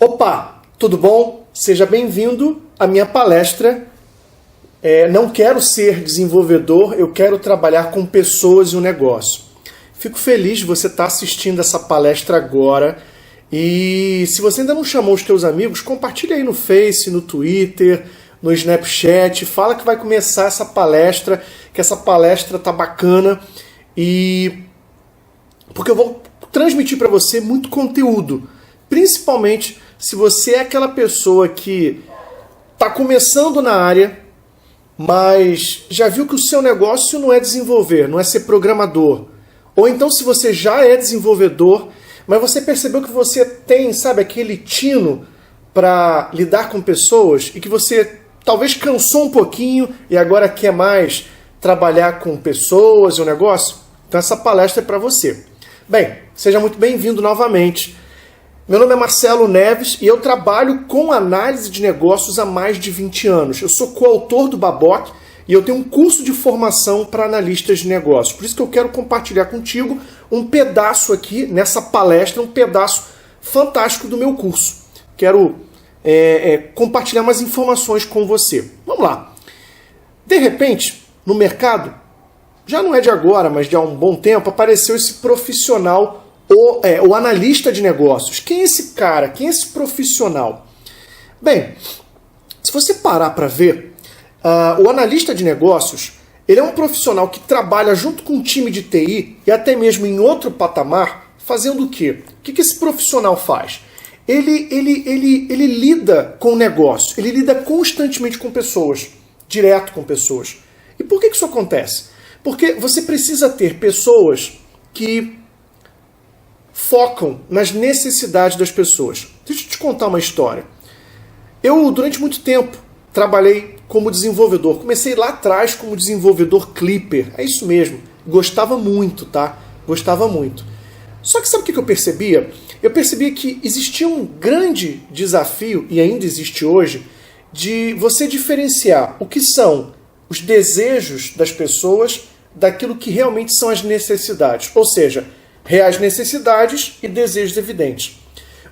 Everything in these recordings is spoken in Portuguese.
Opa, tudo bom? Seja bem-vindo à minha palestra. Não quero ser desenvolvedor, eu quero trabalhar com pessoas e um negócio. Fico feliz de você estar assistindo essa palestra agora. E se você ainda não chamou os teus amigos, compartilha aí no Face, no Twitter, no Snapchat. Fala que vai começar essa palestra, que essa palestra tá bacana. Porque eu vou transmitir para você muito conteúdo. Principalmente se você é aquela pessoa que está começando na área, mas já viu que o seu negócio não é desenvolver, não é ser programador. Ou então se você já é desenvolvedor, mas você percebeu que você tem, sabe, aquele tino para lidar com pessoas e que você talvez cansou um pouquinho e agora quer mais trabalhar com pessoas e um negócio, então essa palestra é para você. Bem, seja muito bem-vindo novamente. Meu nome é Marcelo Neves e eu trabalho com análise de negócios há mais de 20 anos. Eu sou coautor do Baboc e eu tenho um curso de formação para analistas de negócios. Por isso que eu quero compartilhar contigo um pedaço aqui nessa palestra, um pedaço fantástico do meu curso. Quero compartilhar mais informações com você. Vamos lá. De repente, no mercado, já não é de agora, mas de há um bom tempo, apareceu esse profissional, o analista de negócios. Quem é esse cara? Quem é esse profissional? Bem, se você parar para ver, o analista de negócios, ele é um profissional que trabalha junto com um time de TI e até mesmo em outro patamar, fazendo o quê? O que esse profissional faz? Ele lida com o negócio, ele lida constantemente com pessoas, direto com pessoas. E por que isso acontece? Porque você precisa ter pessoas que focam nas necessidades das pessoas. Deixa eu te contar uma história. Eu, durante muito tempo, trabalhei como desenvolvedor. Comecei lá atrás como desenvolvedor Clipper. É isso mesmo. Gostava muito, tá? Gostava muito. Só que sabe o que eu percebia? Eu percebia que existia um grande desafio, e ainda existe hoje, de você diferenciar o que são os desejos das pessoas daquilo que realmente são as necessidades. Ou seja, reais necessidades e desejos evidentes.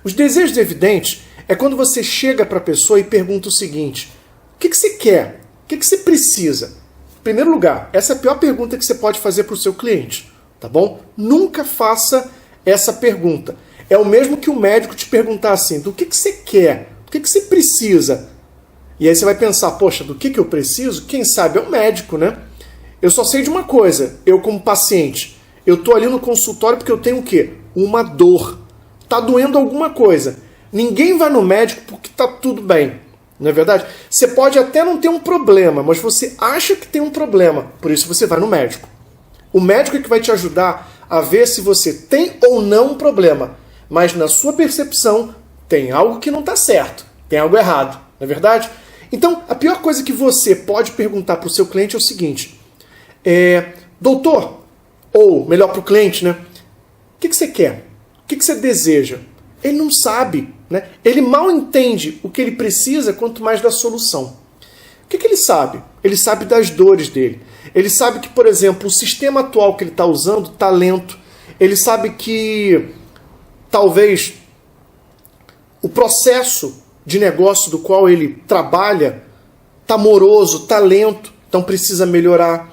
Os desejos evidentes é quando você chega para a pessoa e pergunta o seguinte: o que você quer? O que você precisa? Em primeiro lugar, essa é a pior pergunta que você pode fazer para o seu cliente, tá bom? Nunca faça essa pergunta. É o mesmo que o médico te perguntar assim: do que você quer? O que você precisa? E aí você vai pensar: poxa, do que eu preciso? Quem sabe é o médico, né? Eu só sei de uma coisa, eu como paciente. Eu estou ali no consultório porque eu tenho o quê? Uma dor. Está doendo alguma coisa. Ninguém vai no médico porque está tudo bem. Não é verdade? Você pode até não ter um problema, mas você acha que tem um problema. Por isso você vai no médico. O médico é que vai te ajudar a ver se você tem ou não um problema. Mas na sua percepção, tem algo que não está certo. Tem algo errado. Não é verdade? Então, a pior coisa que você pode perguntar para o seu cliente é o seguinte: doutor, ou melhor para o cliente, né? O que você quer? O que você deseja? Ele não sabe, né? Ele mal entende o que ele precisa, quanto mais da solução. O que ele sabe? Ele sabe das dores dele. Ele sabe que, por exemplo, o sistema atual que ele está usando está lento. Ele sabe que talvez o processo de negócio do qual ele trabalha está moroso, está lento, então precisa melhorar.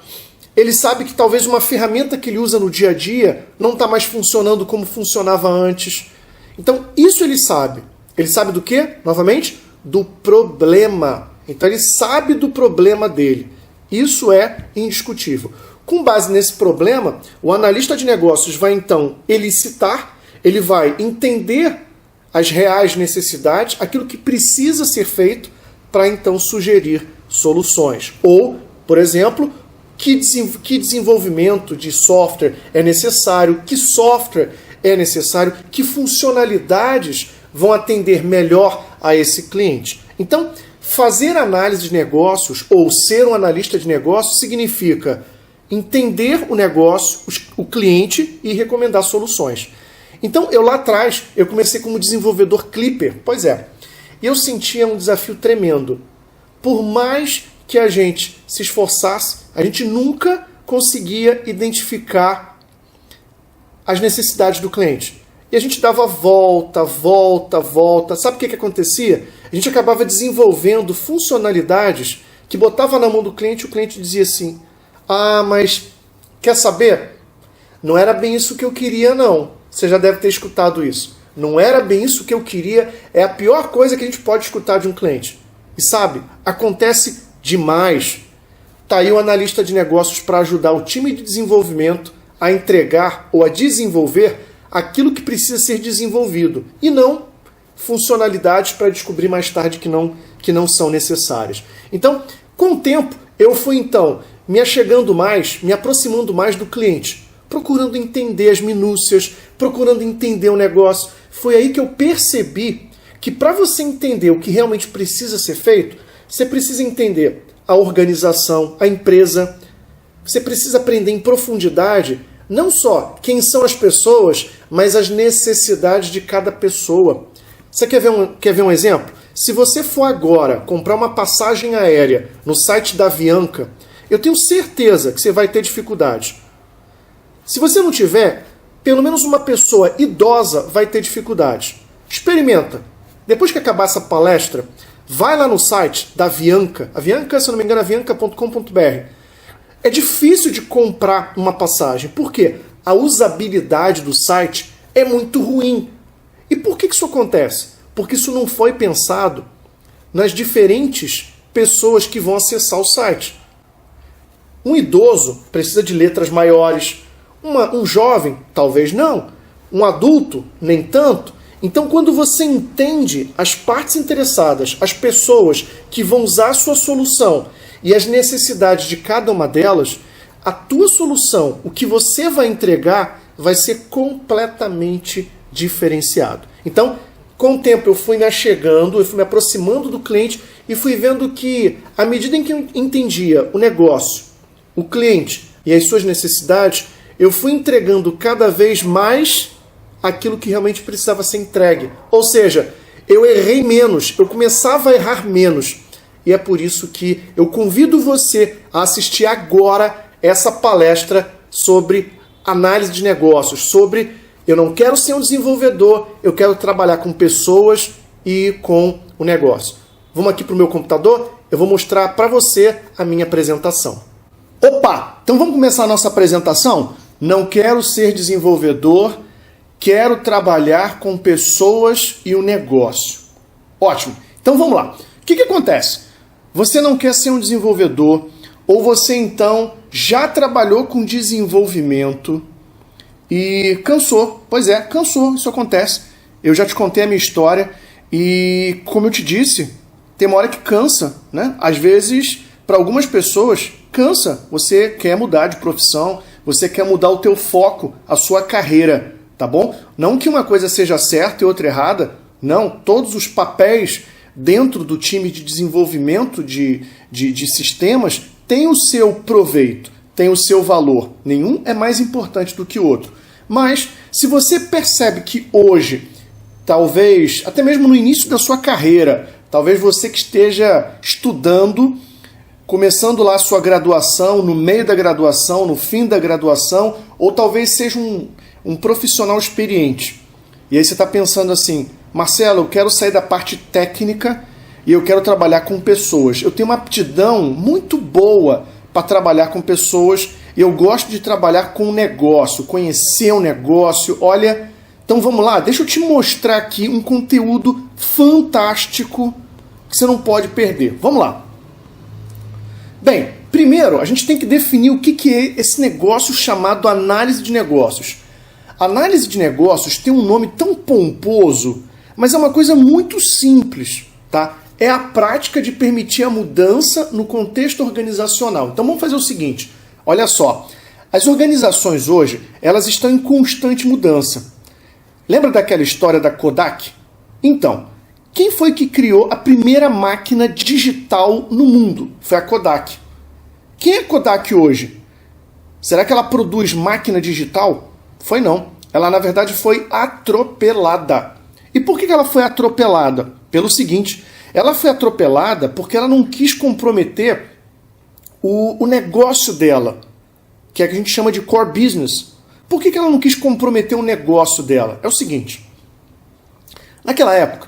Ele sabe que talvez uma ferramenta que ele usa no dia a dia não está mais funcionando como funcionava antes. Então, isso ele sabe. Ele sabe do quê? Novamente, do problema. Então, ele sabe do problema dele. Isso é indiscutível. Com base nesse problema, o analista de negócios vai, então, elicitar, ele vai entender as reais necessidades, aquilo que precisa ser feito para, então, sugerir soluções. Ou, por exemplo, que desenvolvimento de software é necessário, que software é necessário, que funcionalidades vão atender melhor a esse cliente. Então, fazer análise de negócios ou ser um analista de negócios significa entender o negócio, o cliente e recomendar soluções. Então, eu lá atrás, eu comecei como desenvolvedor Clipper, pois é, e eu sentia um desafio tremendo. Por mais que a gente se esforçasse, a gente nunca conseguia identificar as necessidades do cliente. E a gente dava volta, volta, volta. Sabe o que acontecia? A gente acabava desenvolvendo funcionalidades que botava na mão do cliente e o cliente dizia assim: ah, mas quer saber? Não era bem isso que eu queria, não. Você já deve ter escutado isso. Não era bem isso que eu queria. É a pior coisa que a gente pode escutar de um cliente. E sabe, acontece demais. Tá aí o analista de negócios para ajudar o time de desenvolvimento a entregar ou a desenvolver aquilo que precisa ser desenvolvido e não funcionalidades para descobrir mais tarde que não são necessárias. Então, com o tempo, eu fui me achegando mais, me aproximando mais do cliente, procurando entender as minúcias, procurando entender o negócio. Foi aí que eu percebi que para você entender o que realmente precisa ser feito, você precisa entender a organização, a empresa. Você precisa aprender em profundidade não só quem são as pessoas, mas as necessidades de cada pessoa. Você quer ver um exemplo? Se você for agora comprar uma passagem aérea no site da Avianca, eu tenho certeza que você vai ter dificuldade. Se você não tiver, pelo menos uma pessoa idosa vai ter dificuldade. Experimenta. Depois que acabar essa palestra, vai lá no site da Avianca. Avianca, se eu não me engano, avianca.com.br. É difícil de comprar uma passagem. Por quê? A usabilidade do site é muito ruim. E por que isso acontece? Porque isso não foi pensado nas diferentes pessoas que vão acessar o site. Um idoso precisa de letras maiores. Um jovem, talvez não. Um adulto, nem tanto. Então, quando você entende as partes interessadas, as pessoas que vão usar a sua solução e as necessidades de cada uma delas, a tua solução, o que você vai entregar, vai ser completamente diferenciado. Então, com o tempo eu fui me achegando, eu fui me aproximando do cliente e fui vendo que, à medida em que eu entendia o negócio, o cliente e as suas necessidades, eu fui entregando cada vez mais aquilo que realmente precisava ser entregue. Ou seja, eu errei menos, eu começava a errar menos. E é por isso que eu convido você a assistir agora essa palestra sobre análise de negócios, sobre eu não quero ser um desenvolvedor, eu quero trabalhar com pessoas e com o negócio. Vamos aqui para o meu computador, eu vou mostrar para você a minha apresentação. Opa! Então vamos começar a nossa apresentação? Não quero ser desenvolvedor, quero trabalhar com pessoas e o negócio. Ótimo! Então vamos lá. O que acontece? Você não quer ser um desenvolvedor, ou você então já trabalhou com desenvolvimento e cansou. Pois é, cansou, isso acontece. Eu já te contei a minha história e, como eu te disse, tem uma hora que cansa, né? Às vezes, para algumas pessoas, cansa. Você quer mudar de profissão, você quer mudar o teu foco, a sua carreira, tá bom? Não que uma coisa seja certa e outra errada, não. Todos os papéis dentro do time de desenvolvimento de sistemas tem o seu proveito, tem o seu valor. Nenhum é mais importante do que o outro. Mas, se você percebe que hoje, talvez, até mesmo no início da sua carreira, talvez você que esteja estudando, começando lá a sua graduação, no meio da graduação, no fim da graduação, ou talvez seja um profissional experiente. E aí você está pensando assim: Marcelo, eu quero sair da parte técnica e eu quero trabalhar com pessoas. Eu tenho uma aptidão muito boa para trabalhar com pessoas e eu gosto de trabalhar com o negócio, conhecer o negócio. Olha, então vamos lá, deixa eu te mostrar aqui um conteúdo fantástico que você não pode perder. Vamos lá. Bem, primeiro a gente tem que definir o que é esse negócio chamado análise de negócios. Análise de negócios tem um nome tão pomposo, mas é uma coisa muito simples, tá? É a prática de permitir a mudança no contexto organizacional. Então vamos fazer o seguinte, olha só, as organizações hoje, elas estão em constante mudança. Lembra daquela história da Kodak? Então, quem foi que criou a primeira máquina digital no mundo? Foi a Kodak. Quem é a Kodak hoje? Será que ela produz máquina digital? Foi não. Ela, na verdade, foi atropelada. E por que ela foi atropelada? Pelo seguinte, ela foi atropelada porque ela não quis comprometer o negócio dela, que é o que a gente chama de core business. Por que ela não quis comprometer o negócio dela? É o seguinte, naquela época,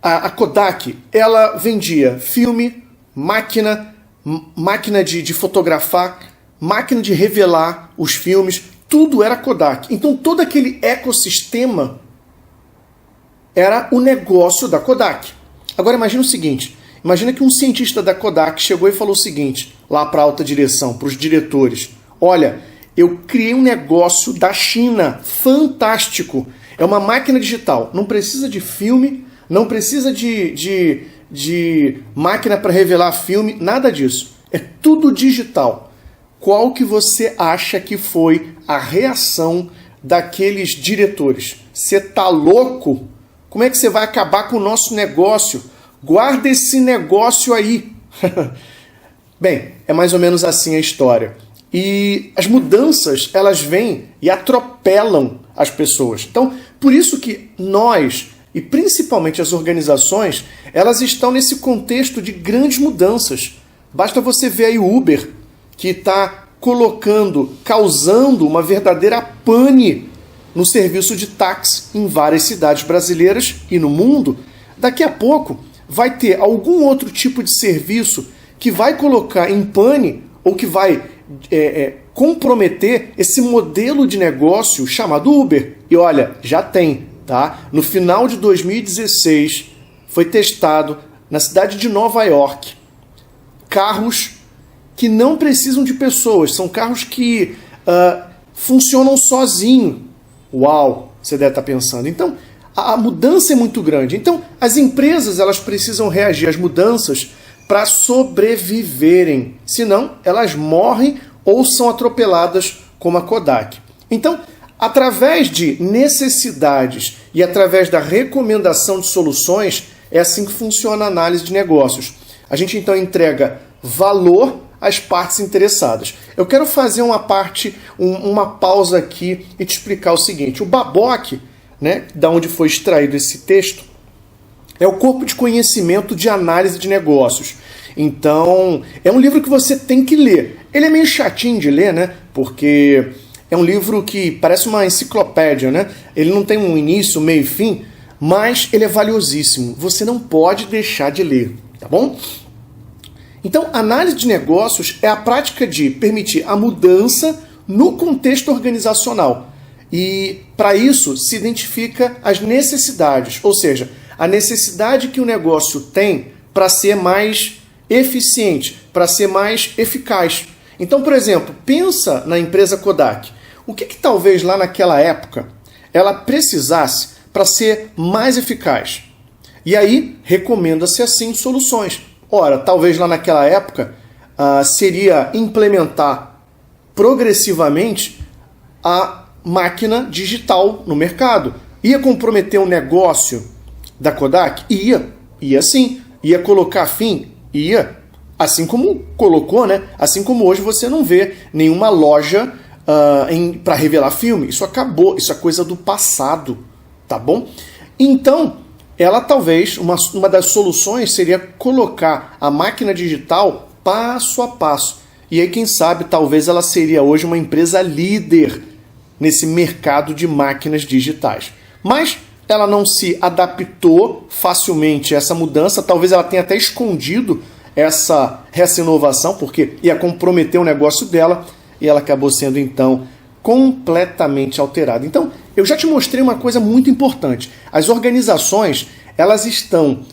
a Kodak, ela vendia filme, máquina de fotografar, máquina de revelar os filmes, tudo era Kodak. Então todo aquele ecossistema era o negócio da Kodak. Agora imagina o seguinte, imagina que um cientista da Kodak chegou e falou o seguinte, lá para a alta direção, para os diretores, olha, eu criei um negócio da China, fantástico, é uma máquina digital, não precisa de filme, não precisa de máquina para revelar filme, nada disso, é tudo digital. Qual que você acha que foi a reação daqueles diretores? Você tá louco? Como é que você vai acabar com o nosso negócio? Guarda esse negócio aí. Bem, é mais ou menos assim a história. E as mudanças, elas vêm e atropelam as pessoas. Então, por isso que nós, e principalmente as organizações, elas estão nesse contexto de grandes mudanças. Basta você ver aí o Uber, que está causando uma verdadeira pane no serviço de táxi em várias cidades brasileiras e no mundo. Daqui a pouco vai ter algum outro tipo de serviço que vai colocar em pane ou que vai comprometer esse modelo de negócio chamado Uber. E olha, já tem, tá? No final de 2016 foi testado na cidade de Nova York carros que não precisam de pessoas, são carros que funcionam sozinho. Uau, você deve estar pensando. Então, a mudança é muito grande. Então, as empresas elas precisam reagir às mudanças para sobreviverem. Senão, elas morrem ou são atropeladas como a Kodak. Então, através de necessidades e através da recomendação de soluções, é assim que funciona a análise de negócios. A gente, então, entrega valor às partes interessadas. Eu quero fazer uma pausa aqui e te explicar o seguinte. O BABOC, né, da onde foi extraído esse texto, é o corpo de conhecimento de análise de negócios. Então, é um livro que você tem que ler. Ele é meio chatinho de ler, né? Porque é um livro que parece uma enciclopédia, né? Ele não tem um início, meio e fim, mas ele é valiosíssimo. Você não pode deixar de ler, tá bom? Então, análise de negócios é a prática de permitir a mudança no contexto organizacional. E, para isso, se identifica as necessidades, ou seja, a necessidade que o negócio tem para ser mais eficiente, para ser mais eficaz. Então, por exemplo, pensa na empresa Kodak. O que talvez lá naquela época ela precisasse para ser mais eficaz? E aí, recomenda-se assim soluções. Ora, talvez lá naquela época seria implementar progressivamente a máquina digital no mercado. Ia comprometer o negócio da Kodak? Ia sim. Ia colocar fim? Ia. Assim como colocou, né? Assim como hoje você não vê nenhuma loja para revelar filme. Isso acabou, isso é coisa do passado, tá bom? Então, ela talvez, uma das soluções seria colocar a máquina digital passo a passo. E aí, quem sabe, talvez ela seria hoje uma empresa líder nesse mercado de máquinas digitais. Mas ela não se adaptou facilmente a essa mudança, talvez ela tenha até escondido essa inovação, porque ia comprometer o negócio dela, e ela acabou sendo, então, completamente alterada. Então, eu já te mostrei uma coisa muito importante. As organizações, elas estão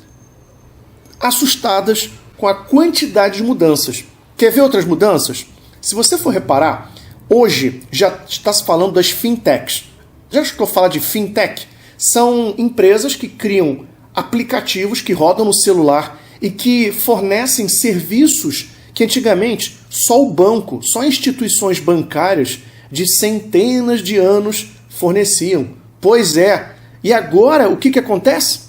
assustadas com a quantidade de mudanças. Quer ver outras mudanças? Se você for reparar, hoje já está se falando das fintechs. Já escutou falar de fintech? São empresas que criam aplicativos que rodam no celular e que fornecem serviços que antigamente só o banco, só instituições bancárias de centenas de anos forneciam. Pois é. E agora, o que acontece?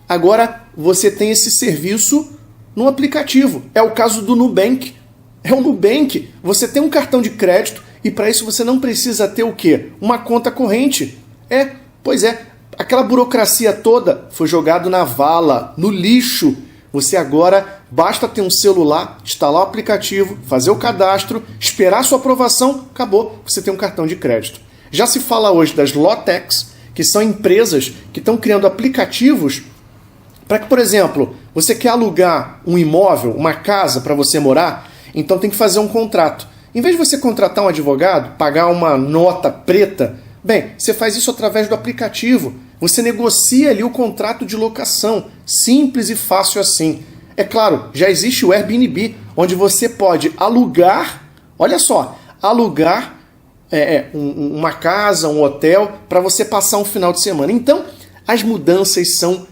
Agora você tem esse serviço no aplicativo. É o caso do Nubank. É o Nubank. Você tem um cartão de crédito e para isso você não precisa ter o quê? Uma conta corrente. Pois é. Aquela burocracia toda foi jogado na vala, no lixo. Você agora basta ter um celular, instalar o aplicativo, fazer o cadastro, esperar a sua aprovação, acabou, você tem um cartão de crédito. Já se fala hoje das Lawtechs, que são empresas que estão criando aplicativos para que, por exemplo, você quer alugar um imóvel, uma casa para você morar, então tem que fazer um contrato. Em vez de você contratar um advogado, pagar uma nota preta, bem, você faz isso através do aplicativo. Você negocia ali o contrato de locação, simples e fácil assim. É claro, já existe o Airbnb, onde você pode alugar, olha só, alugar uma casa, um hotel, para você passar um final de semana. Então, as mudanças são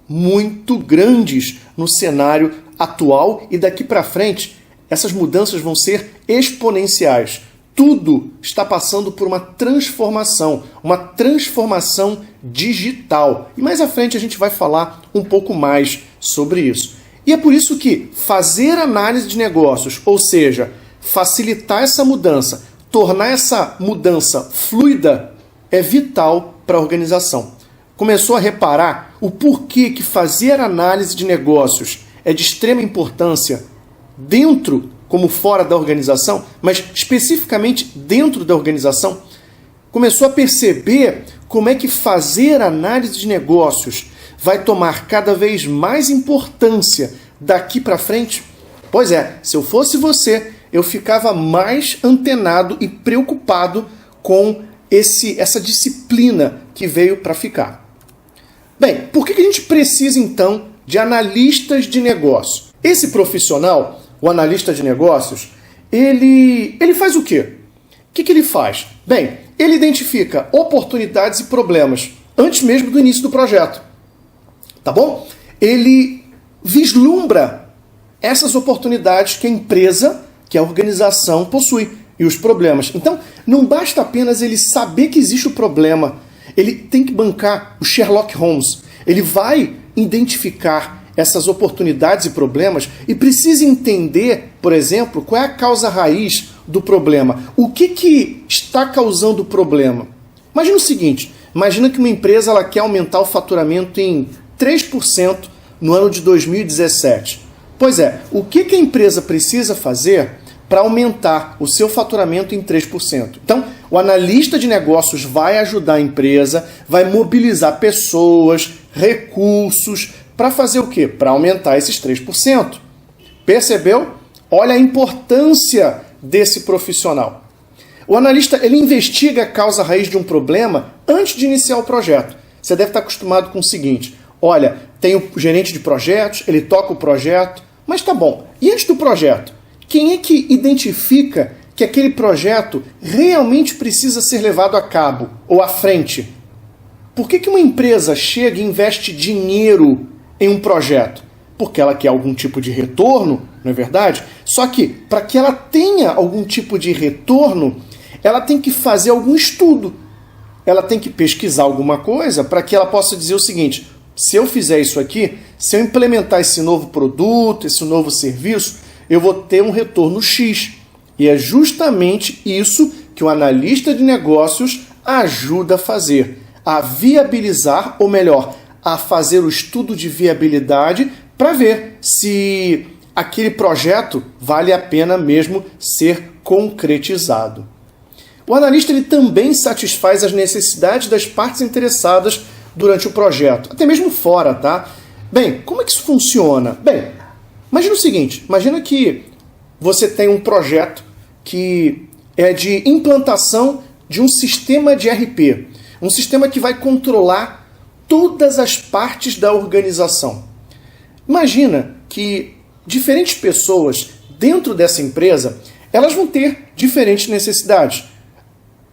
muito grandes no cenário atual e daqui para frente, essas mudanças vão ser exponenciais. Tudo está passando por uma transformação digital. E mais à frente a gente vai falar um pouco mais sobre isso. E é por isso que fazer análise de negócios, ou seja, facilitar essa mudança, tornar essa mudança fluida, é vital para a organização. Começou a reparar o porquê que fazer análise de negócios é de extrema importância dentro como fora da organização, mas especificamente dentro da organização? Começou a perceber como é que fazer análise de negócios vai tomar cada vez mais importância daqui para frente? Pois é, se eu fosse você, eu ficava mais antenado e preocupado com essa disciplina que veio para ficar. Bem, por que a gente precisa então de analistas de negócio? Esse profissional, o analista de negócios, ele faz o quê? O que ele faz? Bem, ele identifica oportunidades e problemas antes mesmo do início do projeto. Tá bom? Ele vislumbra essas oportunidades que a empresa, que a organização possui e os problemas. Então, não basta apenas ele saber que existe o problema. Ele tem que bancar o Sherlock Holmes. Ele vai identificar essas oportunidades e problemas e precisa entender, por exemplo, qual é a causa raiz do problema. O que está causando o problema? Imagina o seguinte, imagina que uma empresa ela quer aumentar o faturamento em 3% no ano de 2017. Pois é, o que a empresa precisa fazer para aumentar o seu faturamento em 3%? Então, o analista de negócios vai ajudar a empresa, vai mobilizar pessoas, recursos, para fazer o quê? Para aumentar esses 3%. Percebeu? Olha a importância desse profissional. O analista ele investiga a causa raiz de um problema antes de iniciar o projeto. Você deve estar acostumado com o seguinte, olha, tem o gerente de projetos, ele toca o projeto, mas tá bom. E antes do projeto, quem é que identifica que aquele projeto realmente precisa ser levado a cabo ou à frente? Por que uma empresa chega e investe dinheiro em um projeto? Porque ela quer algum tipo de retorno, não é verdade? Só que, para que ela tenha algum tipo de retorno, ela tem que fazer algum estudo. Ela tem que pesquisar alguma coisa para que ela possa dizer o seguinte, se eu fizer isso aqui, se eu implementar esse novo produto, esse novo serviço, eu vou ter um retorno X. E é justamente isso que o analista de negócios ajuda a fazer. A viabilizar, ou melhor, a fazer o estudo de viabilidade para ver se aquele projeto vale a pena mesmo ser concretizado. O analista ele também satisfaz as necessidades das partes interessadas durante o projeto, até mesmo fora, tá? Bem, como é que isso funciona? Bem, imagina o seguinte, imagina que você tem um projeto que é de implantação de um sistema de ERP, um sistema que vai controlar todas as partes da organização. Imagina que diferentes pessoas dentro dessa empresa, elas vão ter diferentes necessidades.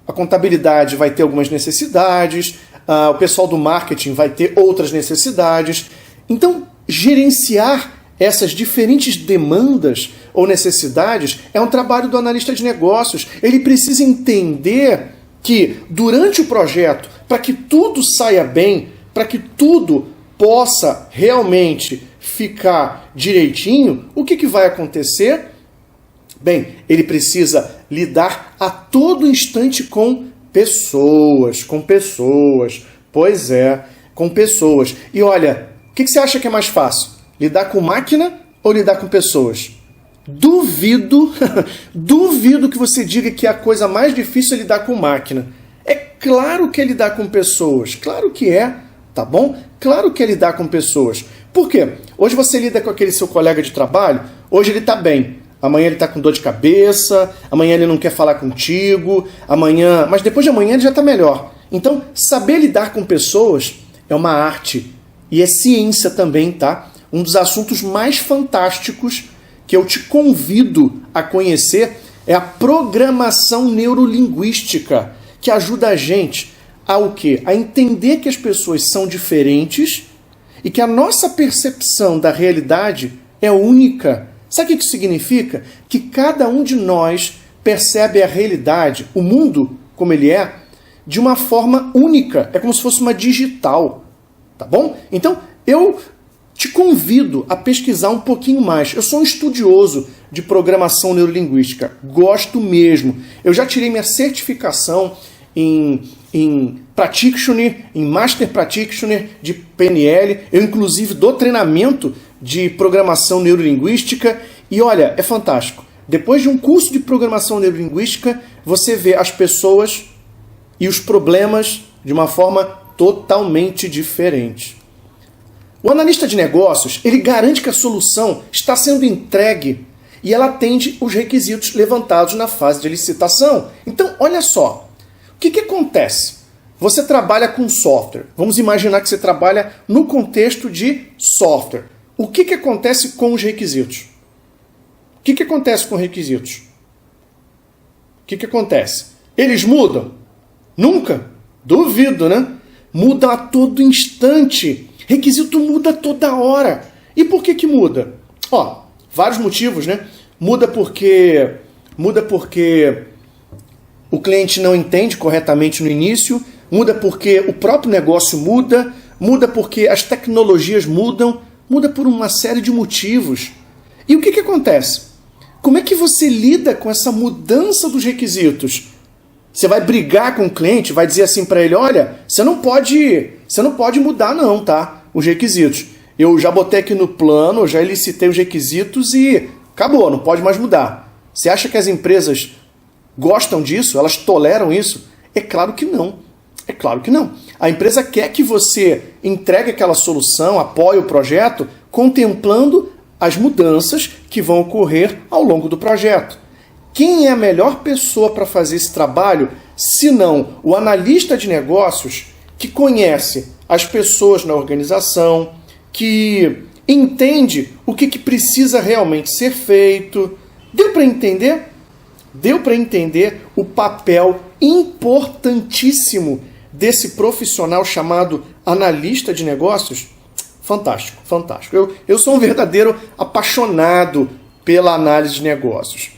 A contabilidade vai ter algumas necessidades, o pessoal do marketing vai ter outras necessidades. Então, gerenciar essas diferentes demandas ou necessidades é um trabalho do analista de negócios. Ele precisa entender que durante o projeto, para que tudo saia bem, para que tudo possa realmente ficar direitinho, o que vai acontecer? Bem, ele precisa lidar a todo instante com pessoas. Pois é, com pessoas. E olha, o que você acha que é mais fácil? Lidar com máquina ou lidar com pessoas? Duvido que você diga que a coisa mais difícil é lidar com máquina. É claro que é lidar com pessoas. Claro que é, tá bom? Claro que é lidar com pessoas. Por quê? Hoje você lida com aquele seu colega de trabalho, hoje ele está bem. Amanhã ele está com dor de cabeça, amanhã ele não quer falar contigo, mas depois de amanhã ele já está melhor. Então, saber lidar com pessoas é uma arte e é ciência também, tá? Um dos assuntos mais fantásticos que eu te convido a conhecer é a programação neurolinguística, que ajuda a gente a o quê? A entender que as pessoas são diferentes e que a nossa percepção da realidade é única. Sabe o que isso significa? Que cada um de nós percebe a realidade, o mundo como ele é, de uma forma única. É como se fosse uma digital, tá bom? Então, eu te convido a pesquisar um pouquinho mais. Eu sou um estudioso de programação neurolinguística. Gosto mesmo. Eu já tirei minha certificação em Practitioner, em Master Practitioner de PNL. Eu, inclusive, dou treinamento de programação neurolinguística. E olha, é fantástico. Depois de um curso de programação neurolinguística, você vê as pessoas e os problemas de uma forma totalmente diferente. O analista de negócios, ele garante que a solução está sendo entregue e ela atende os requisitos levantados na fase de licitação. Então, olha só, o que acontece? Você trabalha com software. Vamos imaginar que você trabalha no contexto de software. O que acontece com os requisitos? O que acontece com os requisitos? O que acontece? Eles mudam? Nunca? Duvido, né? Mudam a todo instante. Requisito muda toda hora. E por que muda? Ó, vários motivos, né? Muda porque o cliente não entende corretamente no início, muda porque o próprio negócio muda, muda porque as tecnologias mudam, muda por uma série de motivos. E o que acontece? Como é que você lida com essa mudança dos requisitos? Você vai brigar com o cliente, vai dizer assim para ele, olha, você não pode mudar não, tá? Os requisitos. Eu já botei aqui no plano, já licitei os requisitos e acabou, não pode mais mudar. Você acha que as empresas gostam disso? Elas toleram isso? É claro que não. É claro que não. A empresa quer que você entregue aquela solução, apoie o projeto, contemplando as mudanças que vão ocorrer ao longo do projeto. Quem é a melhor pessoa para fazer esse trabalho, se não o analista de negócios que conhece as pessoas na organização, que entende o que precisa realmente ser feito? Deu para entender? Deu para entender o papel importantíssimo desse profissional chamado analista de negócios? Fantástico, fantástico. Eu sou um verdadeiro apaixonado pela análise de negócios.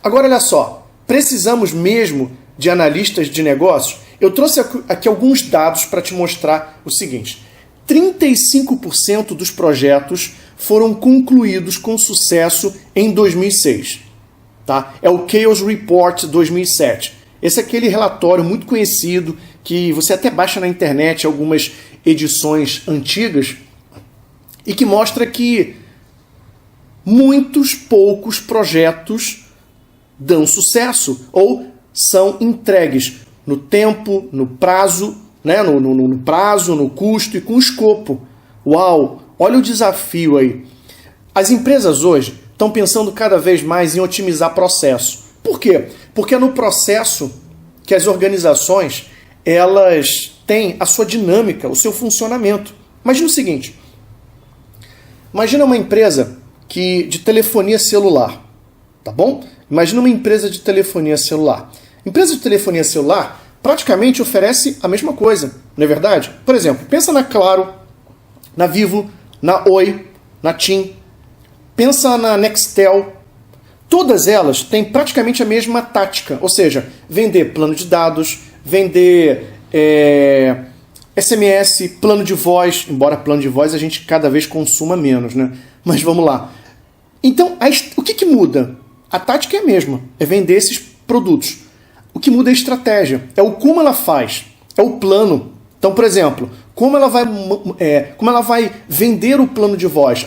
Agora, olha só, precisamos mesmo de analistas de negócios? Eu trouxe aqui alguns dados para te mostrar o seguinte. 35% dos projetos foram concluídos com sucesso em 2006. Tá? É o Chaos Report 2007. Esse é aquele relatório muito conhecido que você até baixa na internet algumas edições antigas e que mostra que muitos poucos projetos dão sucesso ou são entregues no tempo, no prazo, né? no prazo, no custo e com escopo. Uau! Olha o desafio aí. As empresas hoje estão pensando cada vez mais em otimizar processo. Por quê? Porque é no processo que as organizações elas têm a sua dinâmica, o seu funcionamento. Imagina o seguinte. Imagina uma empresa de telefonia celular, tá bom? Imagina uma empresa de telefonia celular. Empresa de telefonia celular praticamente oferece a mesma coisa, não é verdade? Por exemplo, pensa na Claro, na Vivo, na Oi, na TIM, pensa na Nextel. Todas elas têm praticamente a mesma tática, ou seja, vender plano de dados, vender SMS, plano de voz, embora plano de voz a gente cada vez consuma menos, né? Mas vamos lá. Então, o que muda? A tática é a mesma, é vender esses produtos. O que muda é a estratégia, é o como ela faz, é o plano. Então, por exemplo, como ela vai vender o plano de voz?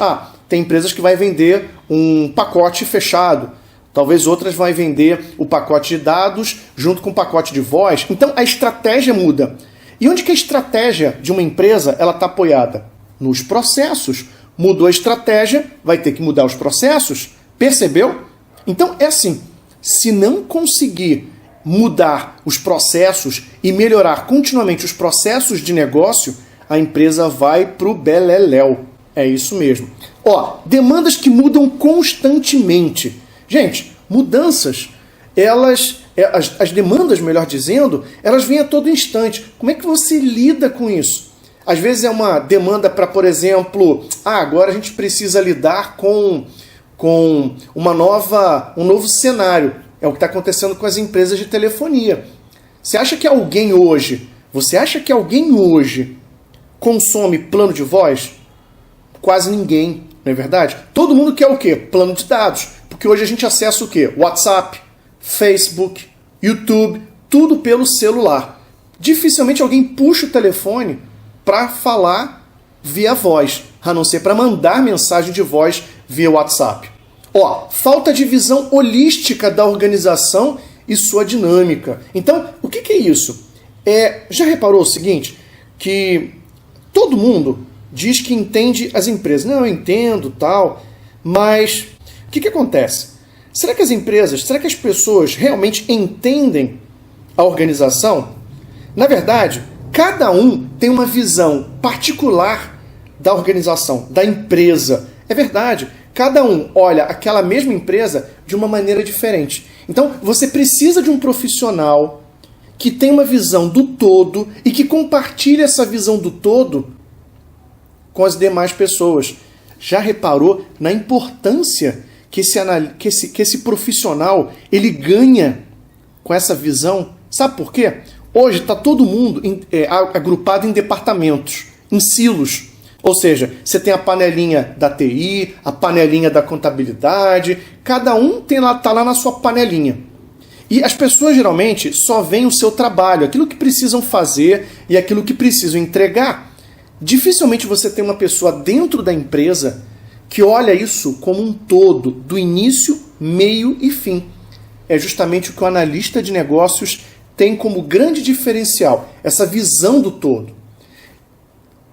Tem empresas que vai vender um pacote fechado. Talvez outras vão vender o pacote de dados junto com o pacote de voz. Então a estratégia muda. E onde que a estratégia de uma empresa ela está apoiada? Nos processos. Mudou a estratégia, vai ter que mudar os processos. Percebeu? Então é assim, se não conseguir mudar os processos e melhorar continuamente os processos de negócio, a empresa vai para o beleléu. É isso mesmo. Ó, demandas que mudam constantemente. Gente, mudanças, as demandas, melhor dizendo, elas vêm a todo instante. Como é que você lida com isso? Às vezes é uma demanda para, por exemplo, agora a gente precisa lidar com um novo cenário. É o que está acontecendo com as empresas de telefonia. Você acha que alguém hoje consome plano de voz? Quase ninguém, não é verdade? Todo mundo quer o quê? Plano de dados. Porque hoje a gente acessa o quê? WhatsApp, Facebook, YouTube, tudo pelo celular. Dificilmente alguém puxa o telefone para falar via voz, a não ser para mandar mensagem de voz via WhatsApp. Ó, falta de visão holística da organização e sua dinâmica. Então, o que é isso? Já reparou o seguinte? Que todo mundo diz que entende as empresas. Não, eu entendo, tal, mas o que acontece? Será que as pessoas realmente entendem a organização? Na verdade, cada um tem uma visão particular da organização, da empresa. É verdade. Cada um olha aquela mesma empresa de uma maneira diferente. Então, você precisa de um profissional que tem uma visão do todo e que compartilhe essa visão do todo com as demais pessoas. Já reparou na importância que esse profissional ele ganha com essa visão? Sabe por quê? Hoje está todo mundo agrupado em departamentos, em silos. Ou seja, você tem a panelinha da TI, a panelinha da contabilidade, cada um está lá na sua panelinha. E as pessoas geralmente só veem o seu trabalho, aquilo que precisam fazer e aquilo que precisam entregar. Dificilmente você tem uma pessoa dentro da empresa que olha isso como um todo, do início, meio e fim. É justamente o que o analista de negócios tem como grande diferencial, essa visão do todo.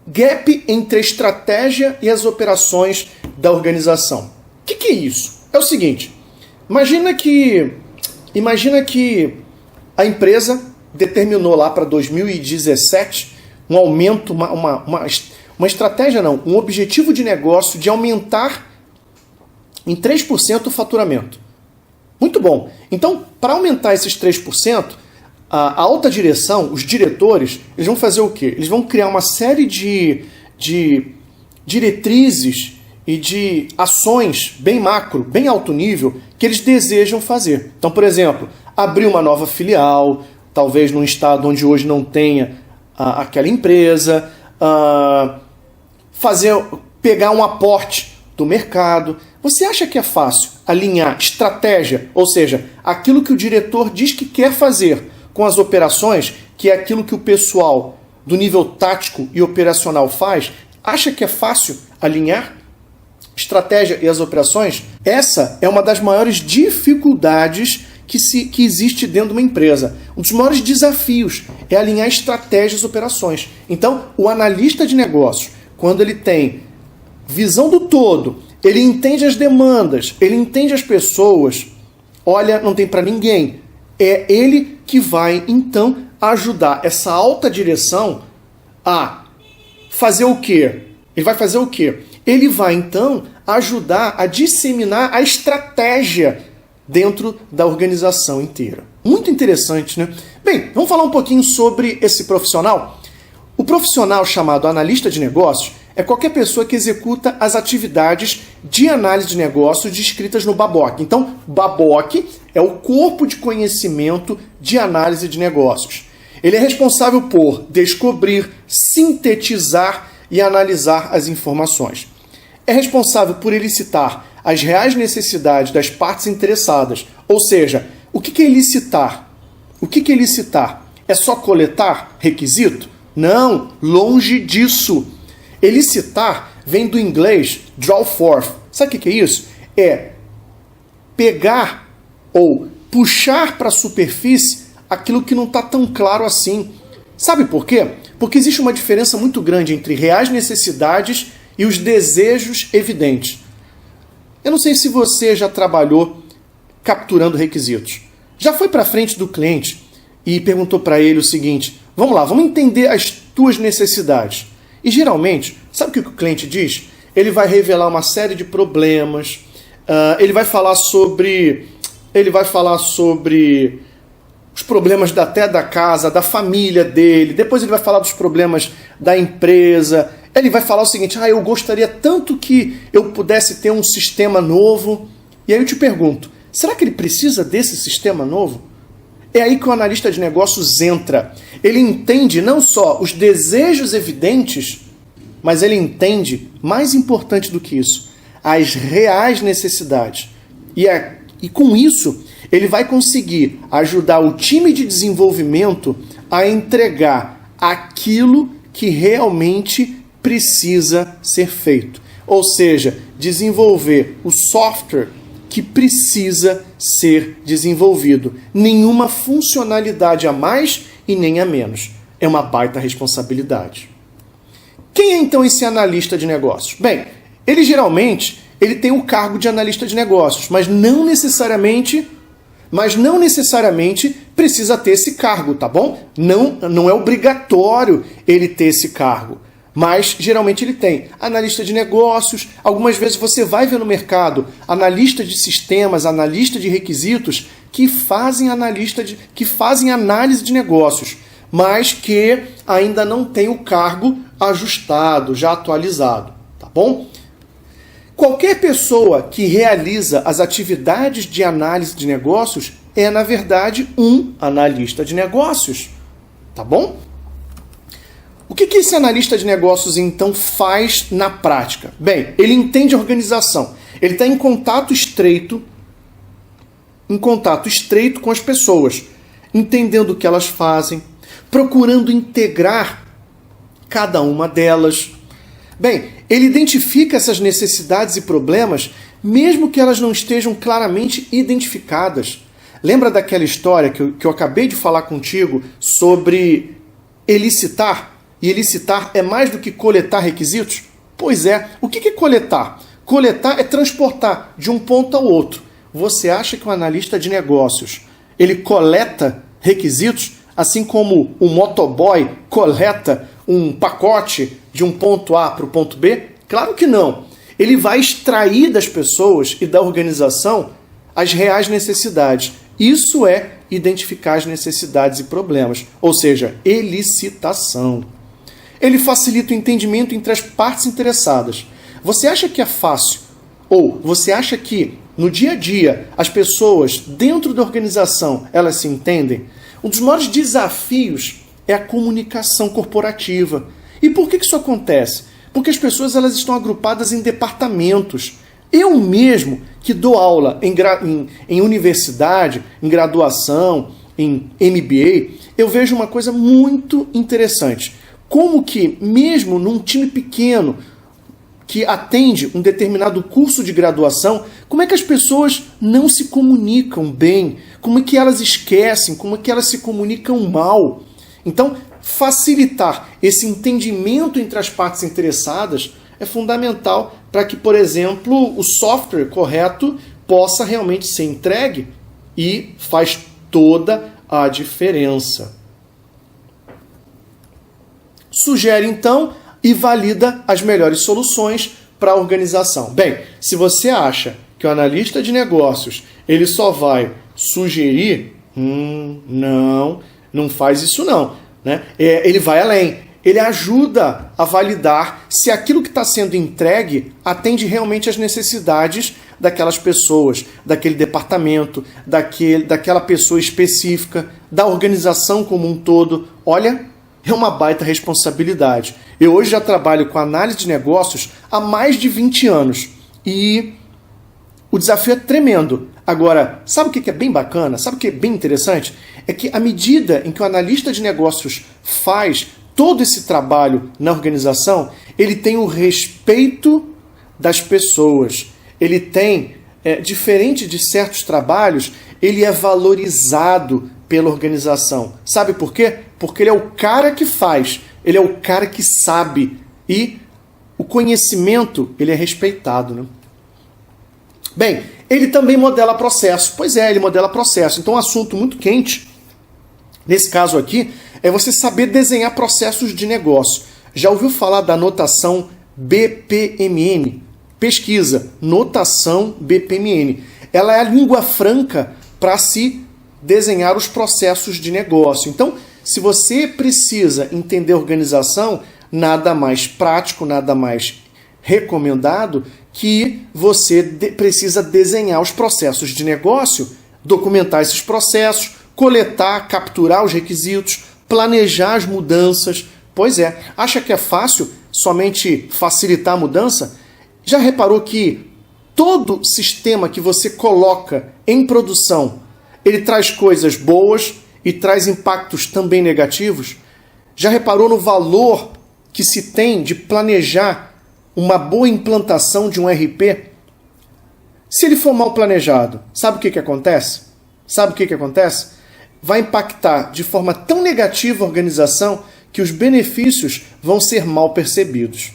Gap entre a estratégia e as operações da organização. O que é isso? É o seguinte, imagina que a empresa determinou lá para 2017 um aumento, uma estratégia não, um objetivo de negócio de aumentar em 3% o faturamento. Muito bom. Então, para aumentar esses 3%, a alta direção, os diretores, eles vão fazer o quê? Eles vão criar uma série de diretrizes e de ações bem macro, bem alto nível, que eles desejam fazer. Então, por exemplo, abrir uma nova filial, talvez num estado onde hoje não tenha aquela empresa, pegar um aporte do mercado. Você acha que é fácil alinhar estratégia, ou seja, aquilo que o diretor diz que quer fazer, com as operações, que é aquilo que o pessoal do nível tático e operacional faz? Acha que é fácil alinhar estratégia e as operações? Essa é uma das maiores dificuldades que existe dentro de uma empresa. Um dos maiores desafios é alinhar estratégias e operações. Então, o analista de negócios, quando ele tem visão do todo, ele entende as demandas, ele entende as pessoas, olha, não tem para ninguém. É ele que vai, então, ajudar essa alta direção a fazer o quê? Ele vai fazer o quê? Ele vai, então, ajudar a disseminar a estratégia dentro da organização inteira. Muito interessante, né? Bem, vamos falar um pouquinho sobre esse profissional? O profissional chamado analista de negócios é qualquer pessoa que executa as atividades de análise de negócios descritas no BABOC. Então, BABOC é o corpo de conhecimento de análise de negócios. Ele é responsável por descobrir, sintetizar e analisar as informações. É responsável por elicitar as reais necessidades das partes interessadas. Ou seja, o que é elicitar? O que é elicitar? É só coletar requisito? Não, longe disso. Elicitar vem do inglês draw forth. Sabe o que é isso? É pegar ou puxar para a superfície aquilo que não está tão claro assim. Sabe por quê? Porque existe uma diferença muito grande entre reais necessidades e os desejos evidentes. Eu não sei se você já trabalhou capturando requisitos. Já foi para frente do cliente e perguntou para ele o seguinte: vamos lá, vamos entender as tuas necessidades. E geralmente, sabe o que o cliente diz? Ele vai revelar uma série de problemas, ele vai falar sobre os problemas até da casa, da família dele, depois ele vai falar dos problemas da empresa, ele vai falar o seguinte: eu gostaria tanto que eu pudesse ter um sistema novo. E aí eu te pergunto, será que ele precisa desse sistema novo? É aí que o analista de negócios entra. Ele entende não só os desejos evidentes, mas ele entende, mais importante do que isso, as reais necessidades. E com isso, ele vai conseguir ajudar o time de desenvolvimento a entregar aquilo que realmente precisa ser feito. Ou seja, desenvolver o software que precisa ser desenvolvido. Nenhuma funcionalidade a mais e nem a menos. É uma baita responsabilidade. Quem é então esse analista de negócios? Bem, ele geralmente tem o cargo de analista de negócios, mas não necessariamente precisa ter esse cargo, tá bom? Não é obrigatório ele ter esse cargo. Mas geralmente ele tem analista de negócios. Algumas vezes você vai ver no mercado analista de sistemas, analista de requisitos que fazem análise de negócios, mas que ainda não tem o cargo ajustado, já atualizado, tá bom? Qualquer pessoa que realiza as atividades de análise de negócios é, na verdade, um analista de negócios, tá bom? O que esse analista de negócios, então, faz na prática? Bem, ele entende a organização. Ele está em contato estreito com as pessoas, entendendo o que elas fazem, procurando integrar cada uma delas. Bem, ele identifica essas necessidades e problemas, mesmo que elas não estejam claramente identificadas. Lembra daquela história que eu acabei de falar contigo sobre elicitar? E elicitar é mais do que coletar requisitos? Pois é. O que é coletar? Coletar é transportar de um ponto ao outro. Você acha que o analista de negócios, ele coleta requisitos, assim como o motoboy coleta um pacote de um ponto A para o ponto B? Claro que não. Ele vai extrair das pessoas e da organização as reais necessidades. Isso é identificar as necessidades e problemas, ou seja, elicitação. Ele facilita o entendimento entre as partes interessadas. Você acha que é fácil? Ou você acha que, no dia a dia, as pessoas dentro da organização, elas se entendem? Um dos maiores desafios é a comunicação corporativa. E por que isso acontece? Porque as pessoas elas estão agrupadas em departamentos. Eu mesmo, que dou aula em universidade, em graduação, em MBA, eu vejo uma coisa muito interessante. Como que, mesmo num time pequeno que atende um determinado curso de graduação, como é que as pessoas não se comunicam bem? Como é que elas esquecem? Como é que elas se comunicam mal? Então, facilitar esse entendimento entre as partes interessadas é fundamental para que, por exemplo, o software correto possa realmente ser entregue e faz toda a diferença. Sugere, então, e valida as melhores soluções para a organização. Bem, se você acha que o analista de negócios ele só vai sugerir, não faz isso não. Né? Ele vai além. Ele ajuda a validar se aquilo que está sendo entregue atende realmente às necessidades daquelas pessoas, daquele departamento, daquela pessoa específica, da organização como um todo. Olha, é uma baita responsabilidade. Eu hoje já trabalho com análise de negócios há mais de 20 anos e o desafio é tremendo. Agora, sabe o que é bem bacana? Sabe o que é bem interessante? É que à medida em que o analista de negócios faz todo esse trabalho na organização, ele tem o respeito das pessoas. Ele tem, diferente de certos trabalhos, ele é valorizado pela organização. Sabe por quê? Porque ele é o cara que faz, ele é o cara que sabe e o conhecimento ele é respeitado, né? Bem, ele também modela processo. Pois é, ele modela processo. Então, um assunto muito quente, nesse caso aqui, é você saber desenhar processos de negócio. Já ouviu falar da notação BPMN? Pesquisa, notação BPMN. Ela é a língua franca para se desenhar os processos de negócio. Então, se você precisa entender organização, nada mais prático, nada mais recomendado que você precisa desenhar os processos de negócio, documentar esses processos, coletar, capturar os requisitos, planejar as mudanças. Pois é, acha que é fácil somente facilitar a mudança? Já reparou que todo sistema que você coloca em produção, ele traz coisas boas e traz impactos também negativos? Já reparou no valor que se tem de planejar uma boa implantação de um RP? Se ele for mal planejado, sabe o que acontece? Sabe o que acontece? Vai impactar de forma tão negativa a organização que os benefícios vão ser mal percebidos.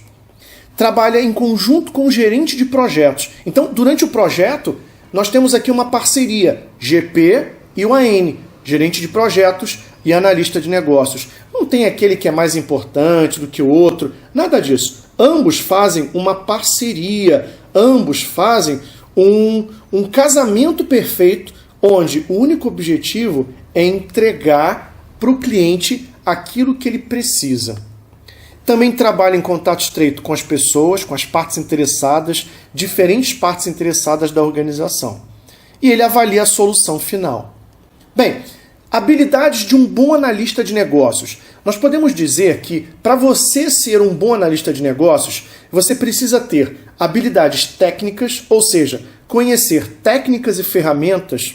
Trabalha em conjunto com o gerente de projetos. Então, durante o projeto, nós temos aqui uma parceria, GP e o AN, gerente de projetos e analista de negócios. Não tem aquele que é mais importante do que o outro, nada disso. Ambos fazem uma parceria, ambos fazem um casamento perfeito, onde o único objetivo é entregar para o cliente aquilo que ele precisa. Também trabalha em contato estreito com as pessoas, com as partes interessadas, diferentes partes interessadas da organização. E ele avalia a solução final. Bem, habilidades de um bom analista de negócios. Nós podemos dizer que, para você ser um bom analista de negócios, você precisa ter habilidades técnicas, ou seja, conhecer técnicas e ferramentas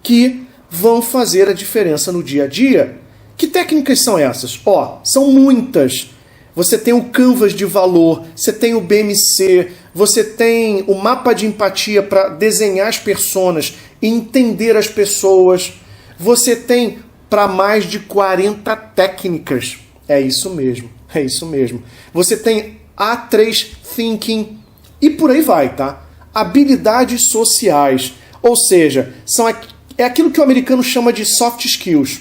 que vão fazer a diferença no dia a dia. Que técnicas são essas? São muitas. Você tem o Canvas de valor, você tem o BMC, você tem o mapa de empatia para desenhar as personas e entender as pessoas. Você tem para mais de 40 técnicas. É isso mesmo, é isso mesmo. Você tem A3 Thinking e por aí vai, tá? Habilidades sociais, ou seja, é aquilo que o americano chama de soft skills.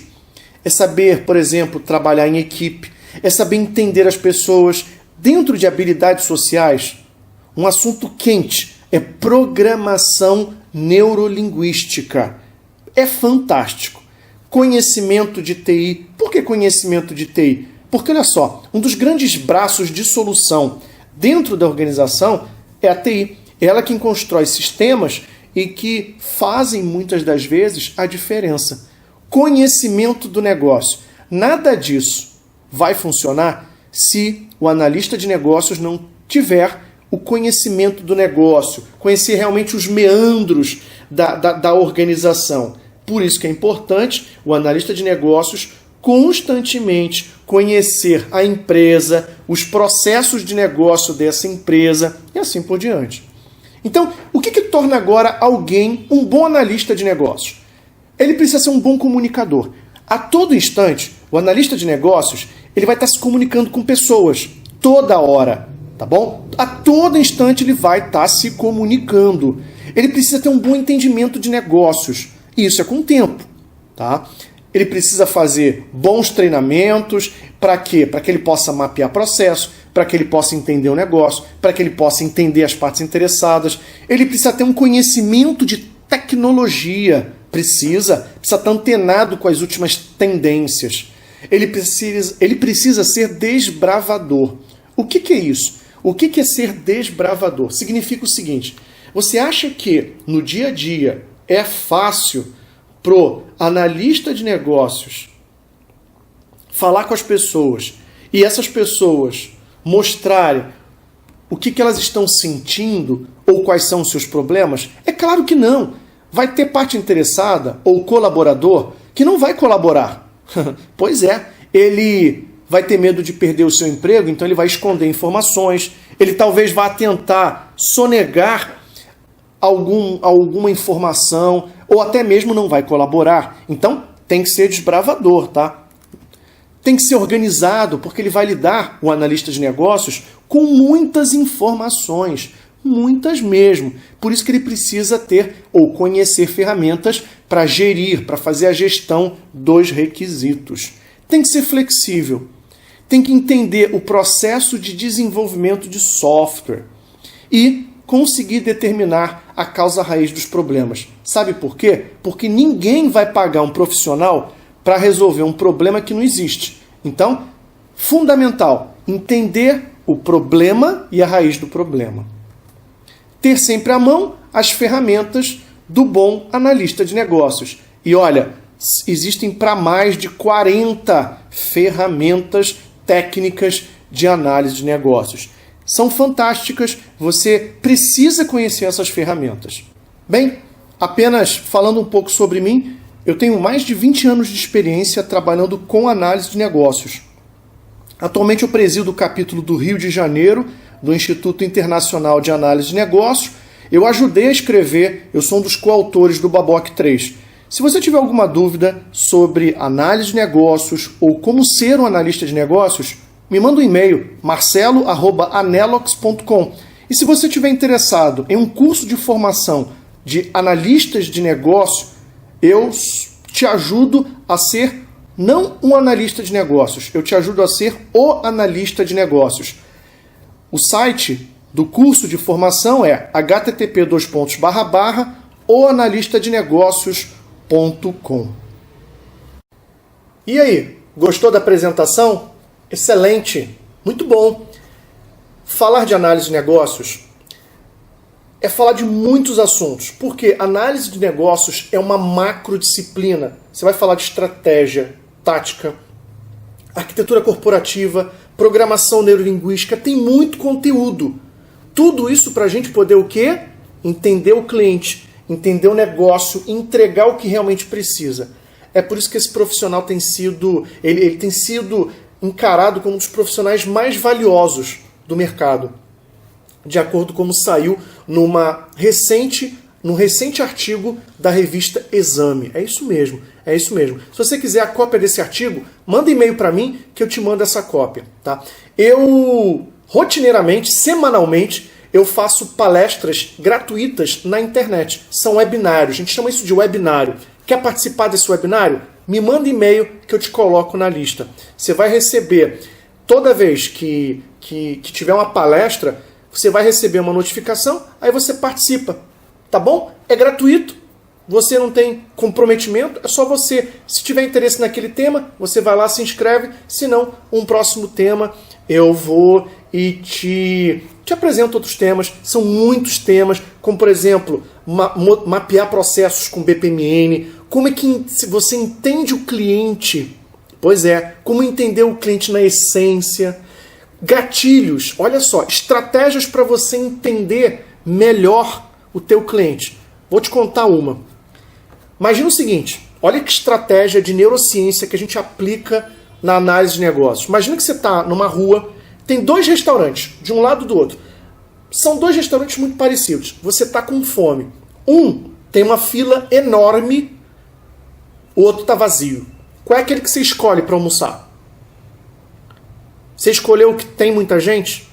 É saber, por exemplo, trabalhar em equipe, é saber entender as pessoas. Dentro de habilidades sociais, um assunto quente é programação neurolinguística. É fantástico. Conhecimento de TI. Por que conhecimento de TI? Porque, olha só, um dos grandes braços de solução dentro da organização é a TI. É ela quem constrói sistemas e que fazem, muitas das vezes, a diferença. Conhecimento do negócio. Nada disso vai funcionar se o analista de negócios não tiver o conhecimento do negócio, conhecer realmente os meandros da organização. Por isso que é importante o analista de negócios constantemente conhecer a empresa, os processos de negócio dessa empresa e assim por diante. Então, o que torna agora alguém um bom analista de negócios? Ele precisa ser um bom comunicador. A todo instante, o analista de negócios ele vai estar se comunicando com pessoas, toda hora, tá bom? A todo instante ele vai estar se comunicando. Ele precisa ter um bom entendimento de negócios. E isso é com o tempo, tá? Ele precisa fazer bons treinamentos. Para quê? Para que ele possa mapear processo, para que ele possa entender o negócio, para que ele possa entender as partes interessadas. Ele precisa ter um conhecimento de tecnologia. Precisa estar antenado com as últimas tendências. Ele precisa ser desbravador. O que é isso? O que é ser desbravador? Significa o seguinte: você acha que no dia a dia é fácil pro analista de negócios falar com as pessoas e essas pessoas mostrarem o que elas estão sentindo ou quais são os seus problemas? É claro que não. Vai ter parte interessada ou colaborador que não vai colaborar. Pois é, ele vai ter medo de perder o seu emprego, então ele vai esconder informações, ele talvez vá tentar sonegar alguma informação, ou até mesmo não vai colaborar. Então, tem que ser desbravador, tá? Tem que ser organizado, porque ele vai lidar, o analista de negócios, com muitas informações, muitas mesmo. Por isso que ele precisa ter ou conhecer ferramentas para gerir, para fazer a gestão dos requisitos. Tem que ser flexível, tem que entender o processo de desenvolvimento de software e conseguir determinar a causa raiz dos problemas. Sabe por quê? Porque ninguém vai pagar um profissional para resolver um problema que não existe. Então, fundamental, entender o problema e a raiz do problema. Ter sempre à mão as ferramentas do bom analista de negócios. E olha, existem para mais de 40 ferramentas técnicas de análise de negócios. São fantásticas, você precisa conhecer essas ferramentas. Bem, apenas falando um pouco sobre mim, eu tenho mais de 20 anos de experiência trabalhando com análise de negócios. Atualmente eu presido o capítulo do Rio de Janeiro, do Instituto Internacional de Análise de Negócios. Eu ajudei a escrever, eu sou um dos coautores do Baboc 3. Se você tiver alguma dúvida sobre análise de negócios ou como ser um analista de negócios, me manda um e-mail, marcelo@anelox.com. E se você estiver interessado em um curso de formação de analistas de negócio, eu te ajudo a ser não um analista de negócios, eu te ajudo a ser o analista de negócios. O site do curso de formação é http://oanalistadenegócios.com. E aí, gostou da apresentação? Excelente, muito bom. Falar de análise de negócios é falar de muitos assuntos, porque análise de negócios é uma macrodisciplina. Você vai falar de estratégia, tática, arquitetura corporativa, programação neurolinguística, tem muito conteúdo. Tudo isso para a gente poder o quê? Entender o cliente, entender o negócio, entregar o que realmente precisa. É por isso que esse profissional tem sido, ele tem sido encarado como um dos profissionais mais valiosos do mercado, de acordo com como saiu num recente artigo da revista Exame. É isso mesmo, é isso mesmo. Se você quiser a cópia desse artigo, manda e-mail para mim que eu te mando essa cópia. Tá? Eu, rotineiramente, semanalmente, eu faço palestras gratuitas na internet. São webinários, a gente chama isso de webinário. Quer participar desse webinário? Me manda e-mail que eu te coloco na lista. Você vai receber, toda vez que tiver uma palestra, você vai receber uma notificação, aí você participa, tá bom? É gratuito, você não tem comprometimento, é só você, se tiver interesse naquele tema, você vai lá, se inscreve, se não, um próximo tema eu vou e te apresento outros temas, são muitos temas, como por exemplo, mapear processos com BPMN, como é que você entende o cliente, pois é, como entender o cliente na essência, gatilhos, olha só, estratégias para você entender melhor o teu cliente. Vou te contar uma. Imagina o seguinte, olha que estratégia de neurociência que a gente aplica na análise de negócios. Imagina que você está numa rua, tem dois restaurantes, de um lado do outro. São dois restaurantes muito parecidos. Você está com fome. Um tem uma fila enorme, o outro está vazio. Qual é aquele que você escolhe para almoçar? Você escolheu o que tem muita gente?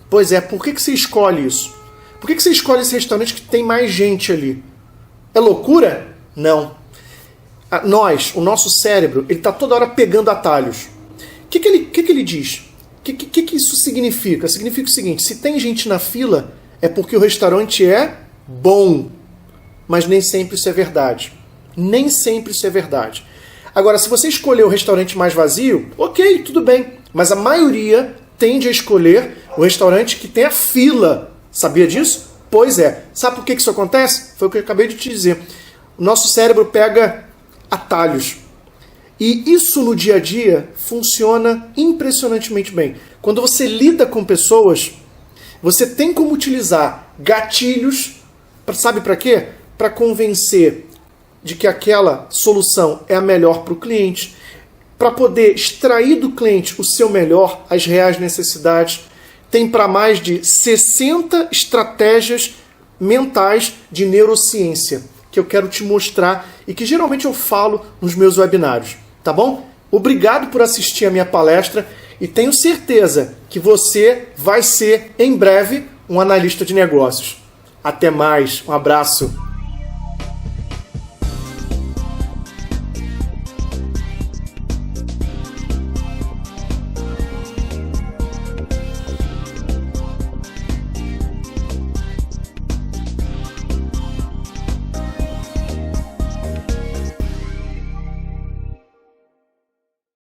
Pois é, por que você escolhe isso? Por que você escolhe esse restaurante que tem mais gente ali? É loucura? Não. O nosso cérebro, ele está toda hora pegando atalhos. O que ele diz? O que isso significa? Significa o seguinte, se tem gente na fila, é porque o restaurante é bom. Mas nem sempre isso é verdade. Nem sempre isso é verdade. Agora, se você escolher o restaurante mais vazio, ok, tudo bem. Mas a maioria tende a escolher o restaurante que tem a fila. Sabia disso? Pois é. Sabe por que isso acontece? Foi o que eu acabei de te dizer. O nosso cérebro pega atalhos. E isso no dia a dia funciona impressionantemente bem. Quando você lida com pessoas, você tem como utilizar gatilhos, sabe para quê? Para convencer de que aquela solução é a melhor para o cliente, para poder extrair do cliente o seu melhor, as reais necessidades. Tem para mais de 60 estratégias mentais de neurociência, que eu quero te mostrar e que geralmente eu falo nos meus webinários, tá bom? Obrigado por assistir a minha palestra e tenho certeza que você vai ser, em breve, um analista de negócios. Até mais, um abraço.